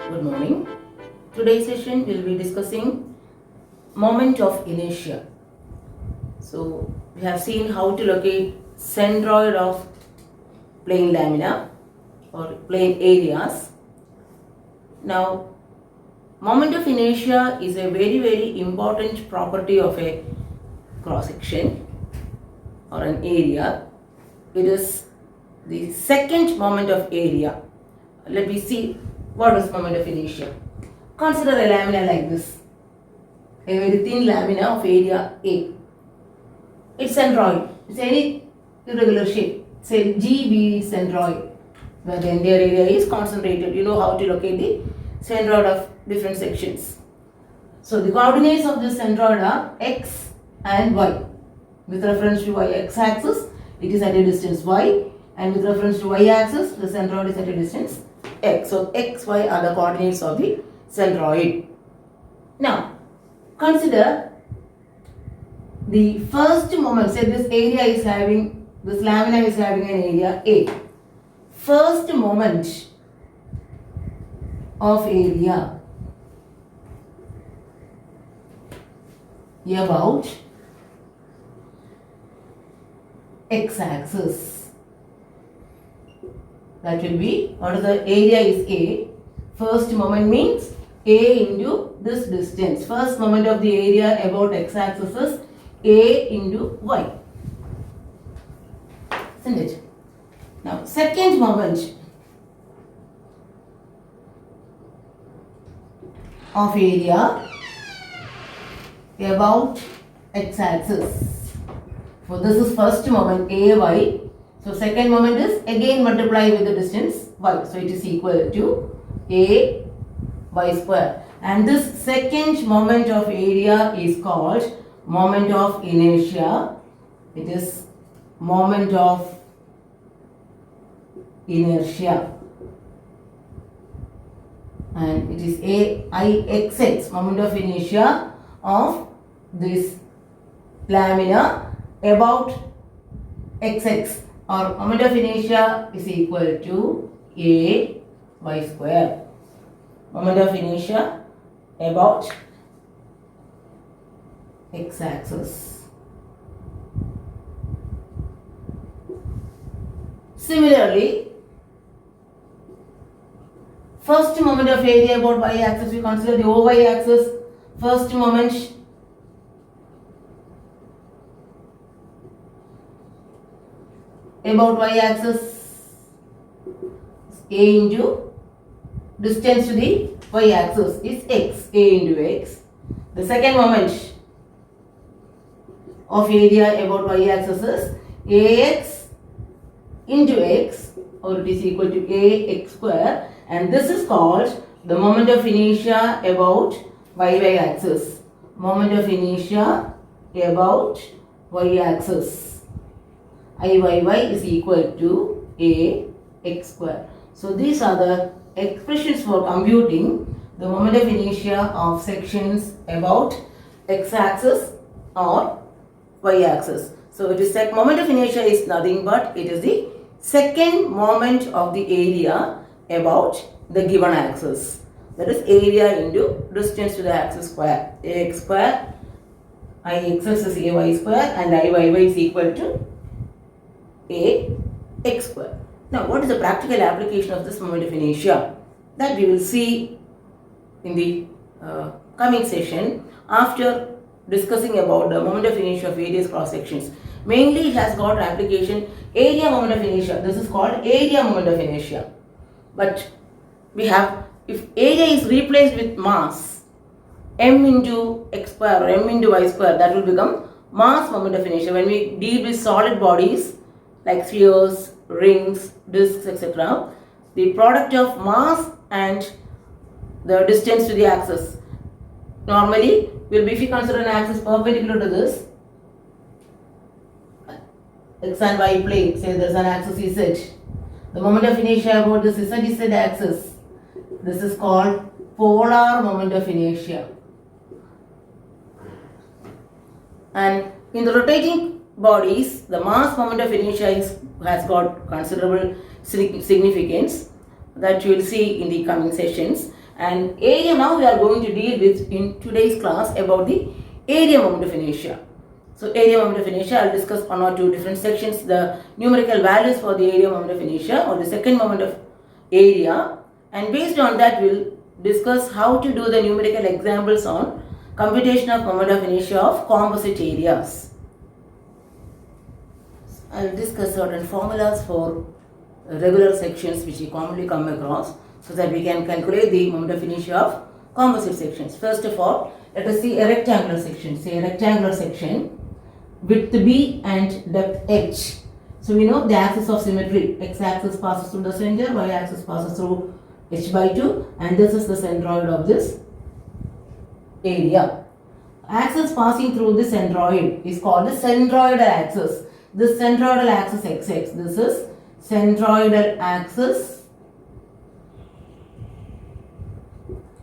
Good morning. Today's session will be discussing moment of inertia. So we have seen how to locate centroid of plane lamina or plane areas. Now moment of inertia is a very important property of a cross section or an area. It is the second moment of area. Let me see what is moment of inertia. Consider a lamina like this, a very thin lamina of area A. It's centroid. It's any irregular shape. Say GB centroid, where the entire area is concentrated. You know how to locate the centroid of different sections. So the coordinates of this centroid are x and y. With reference to x-axis, it is at a distance y, and with reference to y-axis, the centroid is at a distance x. So x, y are the coordinates of the centroid. Now, consider the first moment. Say this lamina is having an area A. First moment of area about x-axis. That will be, what is the area is A. First moment means A into this distance. First moment of the area about x-axis is A into y. Isn't it? Now, second moment of area about x-axis. So this is first moment AY. So second moment is again multiply with the distance y. So it is equal to A y square. And this second moment of area is called moment of inertia. It is moment of inertia. And it is AIXX, moment of inertia of this lamina about XX, or moment of inertia is equal to A y square. Moment of inertia about x-axis. Similarly, first moment of area about y-axis, we consider the OY axis. First moment about y-axis, A into distance to the y-axis is x, A into x. The second moment of area about y-axis is AX into x, or it is equal to AX square, and this is called the moment of inertia about y-axis. Moment of inertia about y-axis. Iyy is equal to Ax square. So these are the expressions for computing the moment of inertia of sections about x-axis or y-axis. So it is moment of inertia is nothing but it is the second moment of the area about the given axis. That is area into distance to the axis square. Ax square, Ixx is Ay square, and Iyy is equal to Ax square. Now, what is the practical application of this moment of inertia? That we will see in the coming session after discussing about the moment of inertia of various cross sections. Mainly, it has got application area moment of inertia. This is called area moment of inertia. But we have, if area is replaced with mass, m into x square or m into y square, that will become mass moment of inertia. When we deal with solid bodies like spheres, rings, discs, etc., the product of mass and the distance to the axis normally will be, if you consider an axis perpendicular to this x and y plane, say there is an axis Z, the moment of inertia about this Z axis, this is called polar moment of inertia. And in the rotating bodies, the mass moment of inertia has got considerable significance that you will see in the coming sessions. And area, now we are going to deal with in today's class about the area moment of inertia. So area moment of inertia, I will discuss one or two different sections, the numerical values for the area moment of inertia or the second moment of area, and based on that we will discuss how to do the numerical examples on computation of moment of inertia of composite areas. I will discuss certain formulas for regular sections which we commonly come across so that we can calculate the moment of inertia of composite sections. First of all, let us see a rectangular section. Say a rectangular section, width B and depth h. So we know the axis of symmetry, x-axis passes through the center, y-axis passes through h by 2, and this is the centroid of this area. Axis passing through the centroid is called the centroidal axis. This centroidal axis xx, this is centroidal axis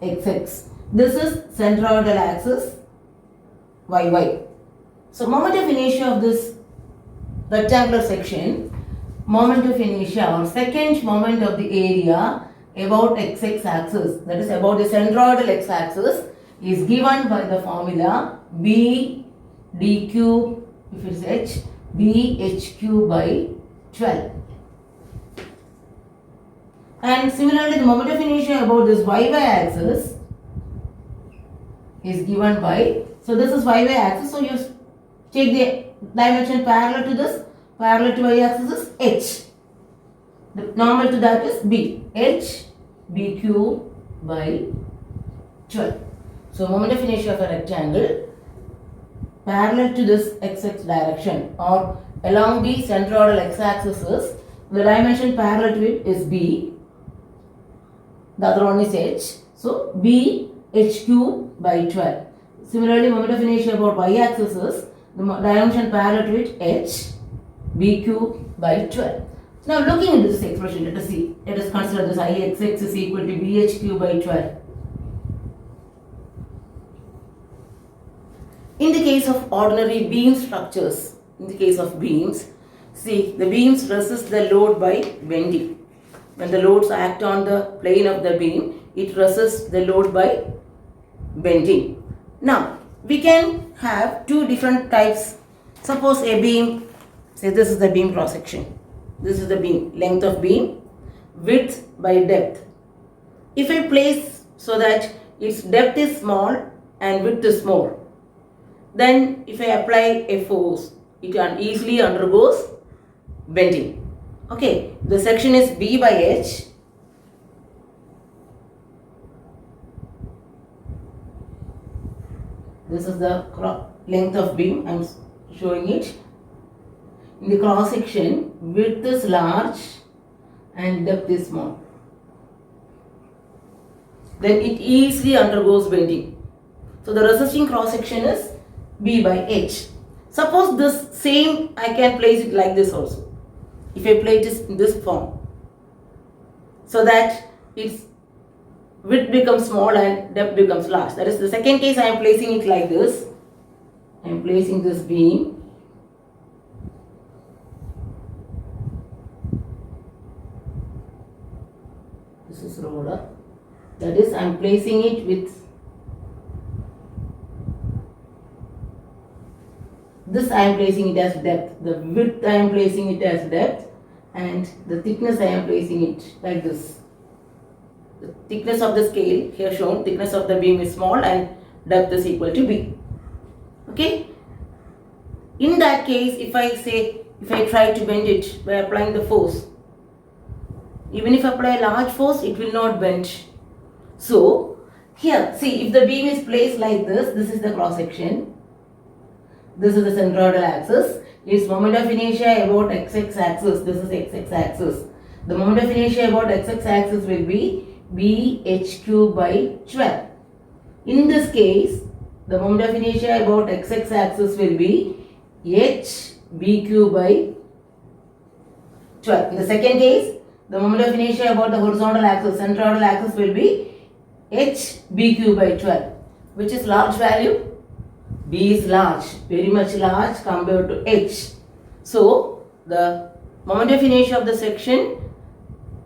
xx. This is centroidal axis yy. So moment of inertia of this rectangular section, moment of inertia or second moment of the area about xx axis, that is about the centroidal x axis, is given by the formula b d cube, if it is h, b h cube by 12. And similarly the moment of inertia about this yy axis is given by, so this is yy axis, so you take the dimension parallel to this, parallel to y-axis is h. The normal to that is b, h b cube by 12. So moment of inertia of a rectangle parallel to this xx direction or along the centroidal x-axis is, the dimension parallel to it is b, the other one is h. So b h cube by 12. Similarly moment of inertia about y-axis is, the dimension parallel to it h b cube by 12. Now looking into this expression, let us see. Let us consider this ixx is equal to bh cube by 12. In the case of ordinary beam structures, in the case of beams, see the beams resist the load by bending. When the loads act on the plane of the beam, it resists the load by bending. Now we can have two different types. Suppose a beam, say this is the beam cross section. This is the beam, length of beam, width by depth. If I place so that its depth is small and width is more, then if I apply a force, it easily undergoes bending. Okay, the section is B by H. This is the length of beam, I am showing it. In the cross section, width is large and depth is small. Then it easily undergoes bending. So the resisting cross section is B by H. Suppose this same, I can place it like this also. If I place it in this form, so that its width becomes small and depth becomes large. That is the second case, I am placing it like this. I am placing this beam. This is roller. That is, I am placing it with this, I am placing it as depth. The width I am placing it as depth, and the thickness I am placing it like this. The thickness of the scale here shown, thickness of the beam is small and depth is equal to B. Okay. In that case, if I try to bend it by applying the force, even if I apply a large force, it will not bend. So here, see, if the beam is placed like this is the cross section. This is the centroidal axis. Its moment of inertia about xx axis. This is xx axis. The moment of inertia about xx axis will be bh cube by 12. In this case, the moment of inertia about xx axis will be h b cube by 12. In the second case, the moment of inertia about the horizontal axis, centroidal axis will be h b cube by 12. Which is large value? B is large, very much large compared to h. So the moment of inertia of the section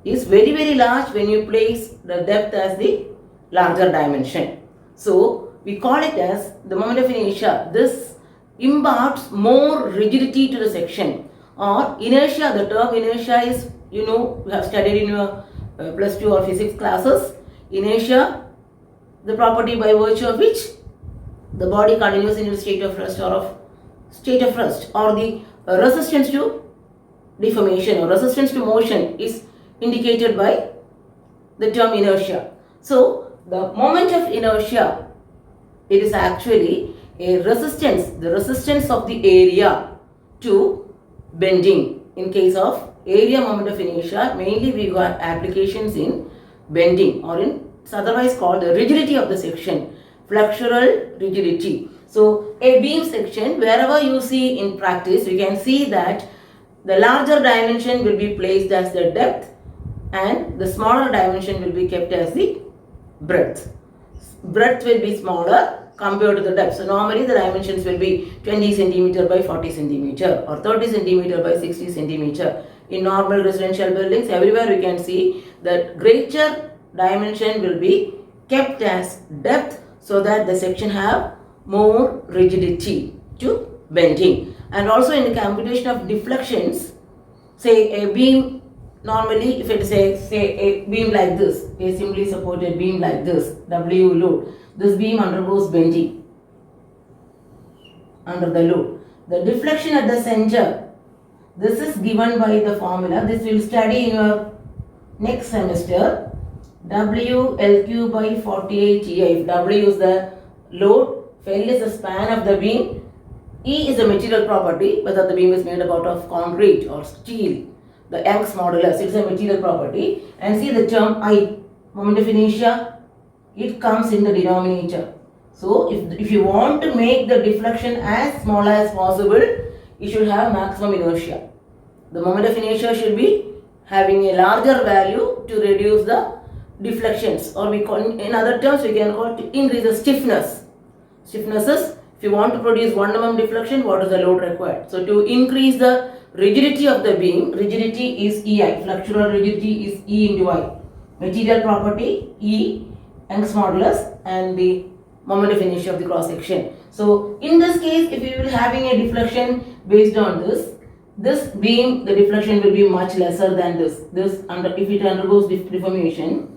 is very large when you place the depth as the larger dimension. So we call it as the moment of inertia. This imparts more rigidity to the section, or inertia. The term inertia is, you have studied in your plus 2 or physics classes. Inertia, the property by virtue of which the body continues in a state of rest or the resistance to deformation or resistance to motion is indicated by the term inertia. So the moment of inertia, it is actually a resistance, the resistance of the area to bending. In case of area moment of inertia, mainly we got applications in bending, or it's otherwise called the rigidity of the section, flexural rigidity. So a beam section, wherever you see in practice, you can see that the larger dimension will be placed as the depth and the smaller dimension will be kept as the breadth. Breadth will be smaller compared to the depth. So normally the dimensions will be 20 centimeter by 40 centimeter or 30 centimeter by 60 centimeter. In normal residential buildings, everywhere we can see that greater dimension will be kept as depth so that the section have more rigidity to bending. And also in the computation of deflections, say a beam, normally if it is say a beam like this, a simply supported beam like this, W load, this beam undergoes bending under the load. The deflection at the center, this is given by the formula. This we will study in your next semester. W LQ by 48 EI. If W is the load, L is the span of the beam, E is the material property, whether the beam is made out of concrete or steel. The Young's modulus, it's a material property. And see the term I, moment of inertia, it comes in the denominator. So if you want to make the deflection as small as possible, you should have maximum inertia. The moment of inertia should be having a larger value to reduce the deflections, or we call, in other terms we can call to increase the stiffness. Stiffness is, if you want to produce 1 mm deflection, what is the load required? So to increase the rigidity of the beam, rigidity is EI, flexural rigidity is E into I. Material property E, Young's modulus, and the moment of inertia of the cross section. So in this case, if you will having a deflection based on this beam, the deflection will be much lesser than this. If it undergoes deformation,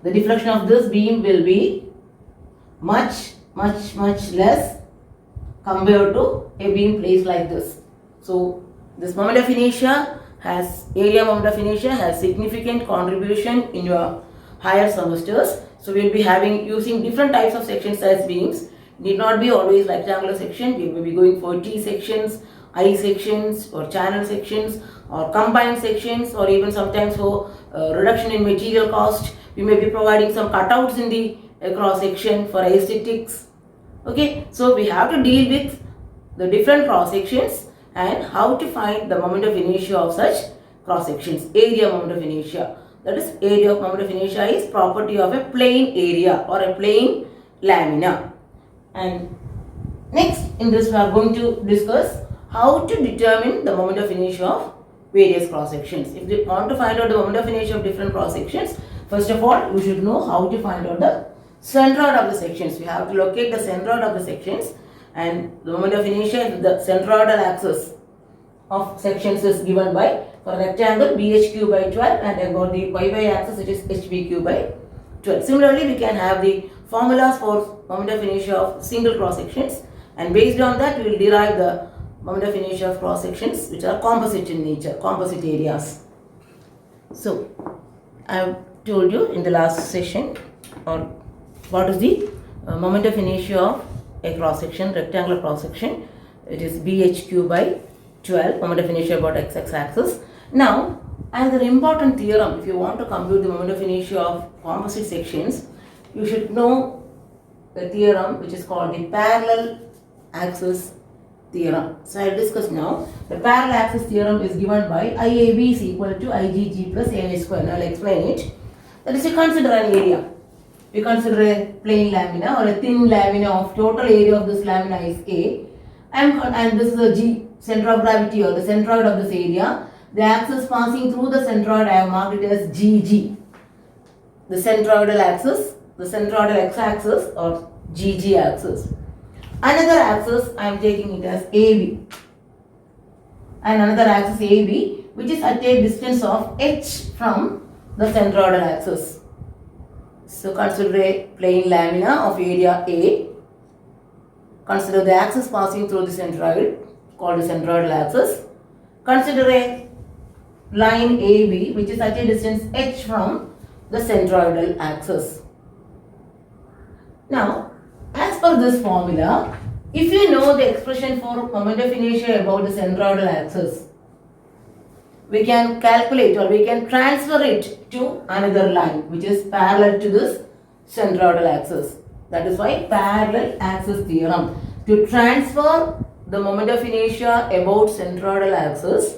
the deflection of this beam will be much less compared to a beam placed like this. So this moment of inertia area moment of inertia has significant contribution in your higher semesters. So we will be using different types of sections as beams. Need not be always rectangular section. We will be going for T sections, I sections, or channel sections, or combined sections, or even sometimes for reduction in material cost. We may be providing some cutouts in the cross section for aesthetics. Okay, so we have to deal with the different cross sections and how to find the moment of inertia of such cross sections. Area moment of inertia. That is, area of moment of inertia is property of a plane area or a plane lamina. And next in this we are going to discuss how to determine the moment of inertia of various cross sections. If you want to find out the moment of inertia of different cross sections, first of all you should know how to find out the centroid of the sections. We have to locate the centroid of the sections, and the moment of inertia is the centroidal axis of sections is given by, for rectangle, BHQ by 12, and about the YY axis it is HBQ by 12. Similarly, we can have the formulas for moment of inertia of single cross sections, and based on that we will derive the moment of inertia of cross sections which are composite in nature, composite areas. So I have told you in the last session or what is the moment of inertia of a cross section, rectangular cross section. It is BHQ by 12, moment of inertia about x axis. Now, another important theorem, if you want to compute the moment of inertia of composite sections, you should know the theorem which is called the parallel axis theorem. So I will discuss now. The parallel axis theorem is given by IAB is equal to IGG plus AI square. Now I will explain it. That is, you consider an area. We consider a plane lamina or a thin lamina of total area of this lamina is A, and this is a G, center of gravity or the centroid of this area. The axis passing through the centroid I have marked it as GG. the centroidal axis, the centroidal x-axis or GG axis. Another axis I am taking it as AB, and another axis AB which is at a distance of h from the centroidal axis. So consider a plane lamina of area A. Consider the axis passing through the centroid called the centroidal axis. Consider a line AB which is at a distance h from the centroidal axis. Now, as per this formula, if you know the expression for moment of inertia about the centroidal axis, we can calculate or we can transfer it to another line which is parallel to this centroidal axis. That is why parallel axis theorem. To transfer the moment of inertia about centroidal axis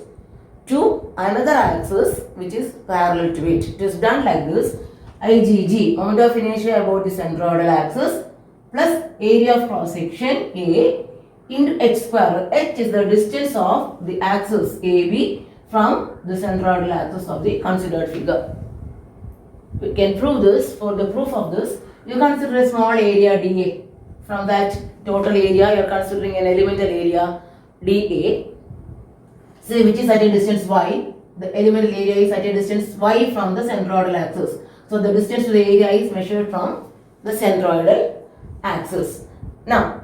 to another axis which is parallel to it. It is done like this. IgG, moment of inertia about the centroidal axis, plus area of cross section A into h square. H is the distance of the axis AB from the centroidal axis of the considered figure. We can prove this. For the proof of this, you consider a small area dA. From that total area, you are considering an elemental area dA, say which is at a distance y. The elemental area is at a distance y from the centroidal axis. So the distance to the area is measured from the centroidal axis. Now,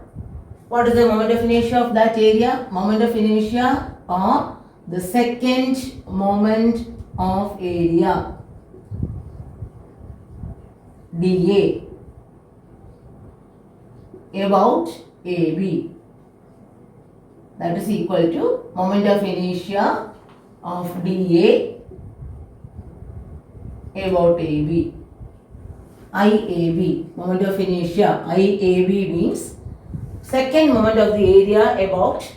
what is the moment of inertia of that area? Moment of inertia or the second moment of area dA about AB, that is equal to moment of inertia of dA about AB. IAB, moment of inertia, IAB means second moment of the area about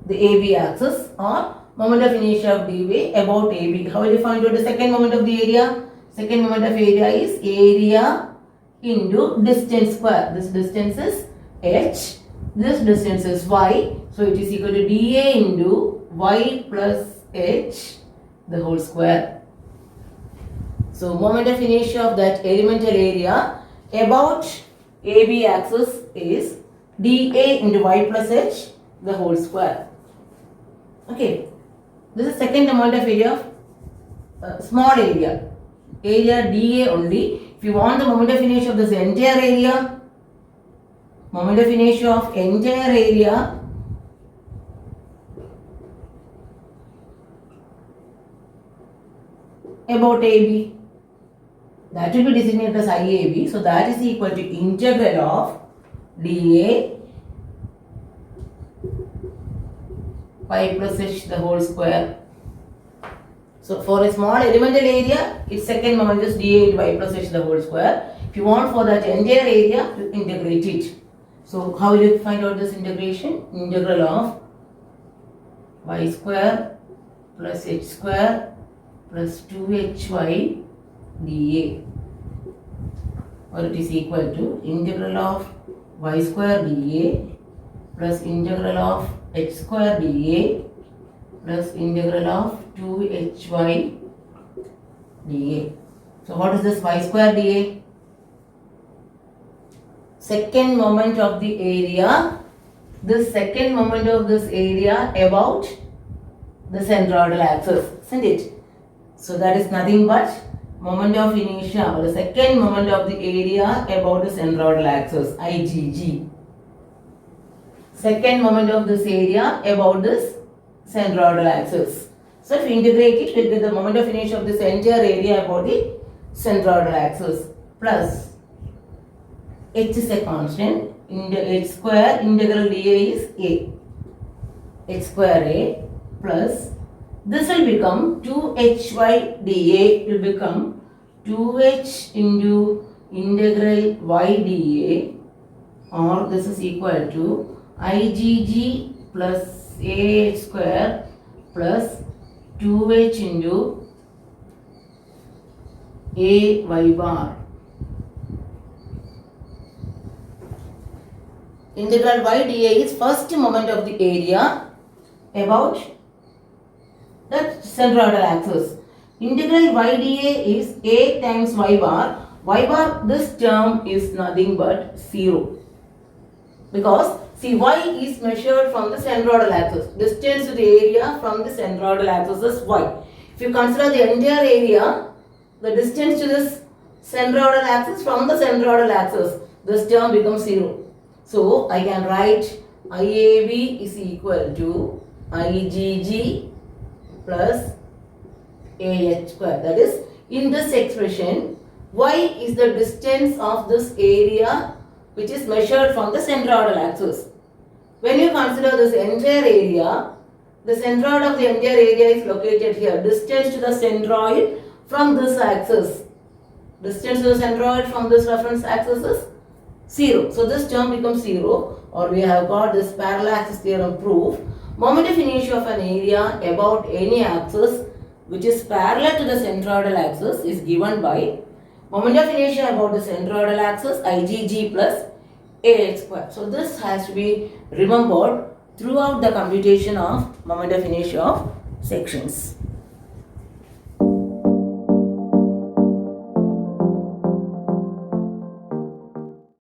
the AB axis, or moment of inertia of dA about AB. How will you find out the second moment of the area? Second moment of area is area into distance square. This distance is h, this distance is y. So it is equal to dA into y plus h the whole square. So moment of inertia of that elemental area about AB axis is dA into y plus h the whole square. Okay, this is second moment of area of small area dA only. If you want the moment of inertia of this entire area, moment of inertia of entire area about AB, that will be designated as IAB. So that is equal to integral of dA y plus h the whole square. So for a small elemental area, its second moment is dA into y plus h the whole square. If you want for that entire area, you integrate it. So how will you find out this integration? Integral of y square plus h square plus 2hy dA, or it is equal to integral of y square dA plus integral of h square dA plus integral of 2hy dA. So what is this y square dA? Second moment of the area, this second moment of this area about the centroidal axis, isn't it? So that is nothing but moment of inertia or the second moment of the area about the centroidal axis, IgG. Second moment of this area about this centroidal axis. So if you integrate it, you will get the moment of inertia of this entire area about the centroidal axis plus h is a constant, h square, integral dA is a, h square a plus this will become 2hy dA will become 2h into integral y dA, or this is equal to IgG plus ah square plus 2h into a y bar. Integral y dA is first moment of the area about the centroidal axis. Integral y dA is a times y bar. Y bar, this term is nothing but 0. Because see, y is measured from the centroidal axis. Distance to the area from the centroidal axis is y. If you consider the entire area, the distance to this centroidal axis from the centroidal axis, this term becomes 0. So I can write IAB is equal to IGG plus AH square. That is, in this expression, y is the distance of this area which is measured from the centroidal axis. When you consider this entire area, the centroid of the entire area is located here. Distance to the centroid from this axis. Distance to the centroid from this reference axis is 0. So this term becomes 0, or we have got this parallax theorem proof. Moment of inertia of an area about any axis which is parallel to the centroidal axis is given by moment of inertia about the centroidal axis IgG plus AH square. So this has to be remembered throughout the computation of moment of inertia of sections.